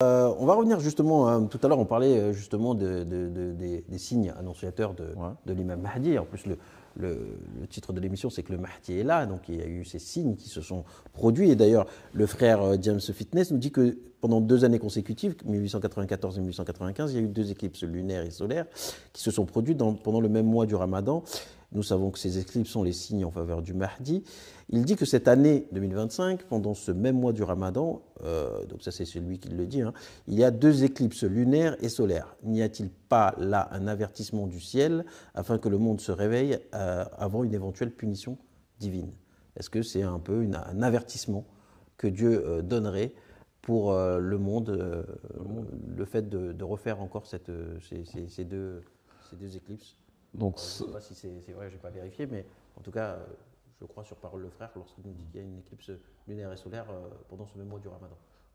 On va revenir justement, tout à l'heure on parlait justement des signes annonciateurs Ouais. de l'imam Mahdi. En plus, le titre de l'émission, c'est que le Mahdi est là, donc il y a eu ces signes qui se sont produits. Et d'ailleurs, le frère James Fitness nous dit que pendant 2 années consécutives, 1894 et 1895, il y a eu 2 éclipses lunaires et solaires qui se sont produites pendant le même mois du Ramadan. Nous savons que ces éclipses sont les signes en faveur du Mahdi. Il dit que cette année 2025, pendant ce même mois du Ramadan, donc ça c'est celui qui le dit, hein, il y a 2 éclipses lunaires et solaires. N'y a-t-il pas là un avertissement du ciel afin que le monde se réveille avant une éventuelle punition divine? Est-ce que c'est un peu un avertissement que Dieu donnerait pour le monde, le fait de refaire encore ces deux éclipes? Donc, Je ne sais pas si c'est vrai, je n'ai pas vérifié, mais en tout cas, je crois sur parole le frère lorsqu'il nous dit qu'il y a une éclipse lunaire et solaire pendant ce même mois du Ramadan.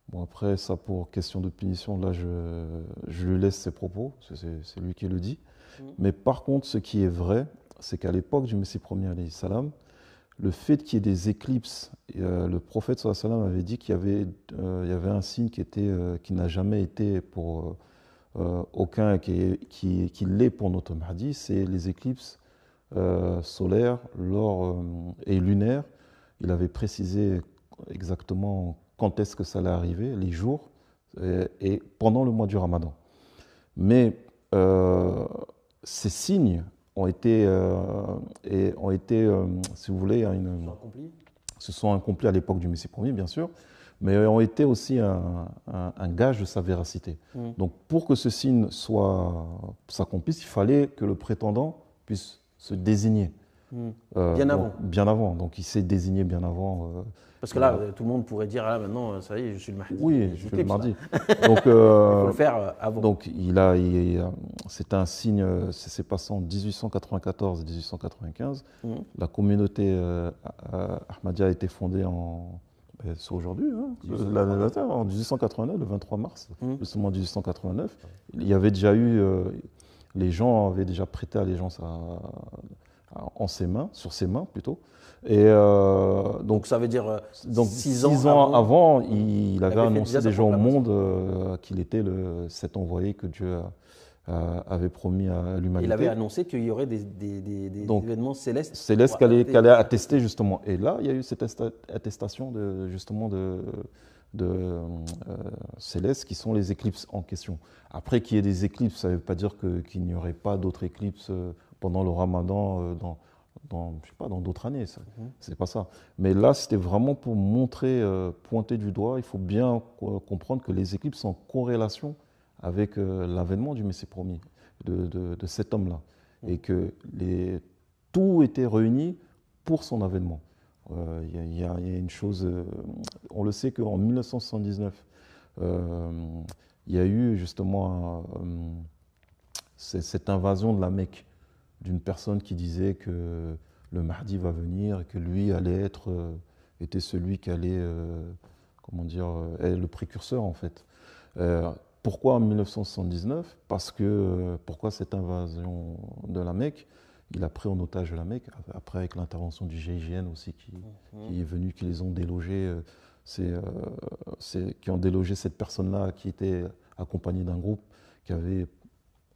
bon, après, ça pour question de punition, là, je lui laisse ses propos, c'est lui qui le dit. Mais par contre, ce qui est vrai, c'est qu'à l'époque du Messie premier, alayhi salam, le fait qu'il y ait des éclipses, le prophète sallallahu alayhi wa sallam avait dit il y avait un signe qui n'a jamais été pour aucun qui l'est pour notre Mahdi, c'est les éclipses solaires et lunaires. Il avait précisé exactement quand est-ce que ça allait arriver, les jours, et pendant le mois du Ramadan. Mais ces signes ont été, si vous voulez, se sont accomplis à l'époque du Messie premier, bien sûr, mais ont été aussi un gage de sa véracité. Donc, pour que ce signe s'accomplisse, il fallait que le prétendant puisse se désigner. Bien avant. Bien avant. Donc, il s'est désigné bien avant. Parce que là, tout le monde pourrait dire, ah maintenant, ça y est, je suis le Mahdi. Oui, je suis le Mahdi. Donc, il faut le faire avant. Donc, c'est un signe, c'est passé en 1894 et 1895. La communauté Ahmadiyya a été fondée c'est aujourd'hui, hein, en 1889, le 23 mars, justement 1889. Il y avait déjà eu, les gens avaient déjà prêté allégeance sur ses mains plutôt. Et donc ça veut dire 6 ans avant, il avait annoncé déjà au monde qu'il était cet envoyé que Dieu avait promis à l'humanité. Il avait annoncé qu'il y aurait des événements célestes. Célestes qui allaient attester justement. Et là, il y a eu cette attestation célestes qui sont les éclipses en question. Après qu'il y ait des éclipses, ça ne veut pas dire qu'il n'y aurait pas d'autres éclipses pendant le Ramadan je sais pas, dans d'autres années. C'est pas ça. Mais là, c'était vraiment pour montrer, pointer du doigt. Il faut bien comprendre que les éclipses sont en corrélation avec l'avènement du Messie premier, de cet homme-là. Et que tout était réuni pour son avènement. Il y a une chose, on le sait qu'en 1979, il y a eu justement cette invasion de la Mecque d'une personne qui disait que le Mahdi va venir et que lui était celui qui allait, être le précurseur en fait. Pourquoi en 1979 ? Pourquoi cette invasion de la Mecque ? Il a pris en otage la Mecque, après avec l'intervention du GIGN aussi qui est venu, qui les ont délogés, qui ont délogé cette personne-là qui était accompagnée d'un groupe, qui avait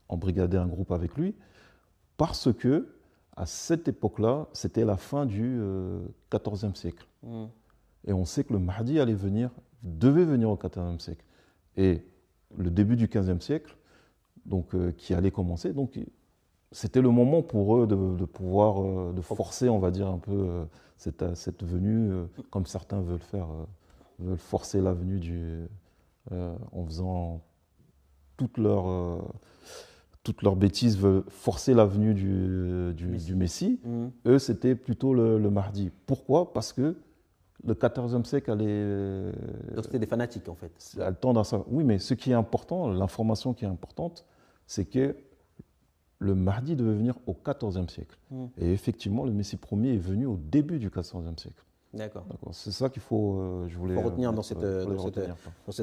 embrigadé un groupe avec lui, parce que à cette époque-là, c'était la fin du XIVe siècle. Et on sait que le Mahdi devait venir au XIVe siècle. Et le début du XVe siècle, donc, qui allait commencer, donc c'était le moment pour eux de pouvoir de forcer, on va dire, un peu cette venue, comme certains veulent faire, veulent forcer la venue en faisant toutes leurs bêtises, veulent forcer la venue du Messie. Eux, c'était plutôt le Mahdi. Pourquoi ? Parce que le XIVe siècle allait... Donc c'était des fanatiques en fait. Oui, mais ce qui est important, l'information qui est importante, c'est que le Mahdi devait venir au XIVe siècle. Et effectivement, le Messie premier est venu au début du XIVe siècle. D'accord. C'est ça qu'il faut, je voulais retenir dans cette retenir.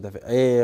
affaire. Et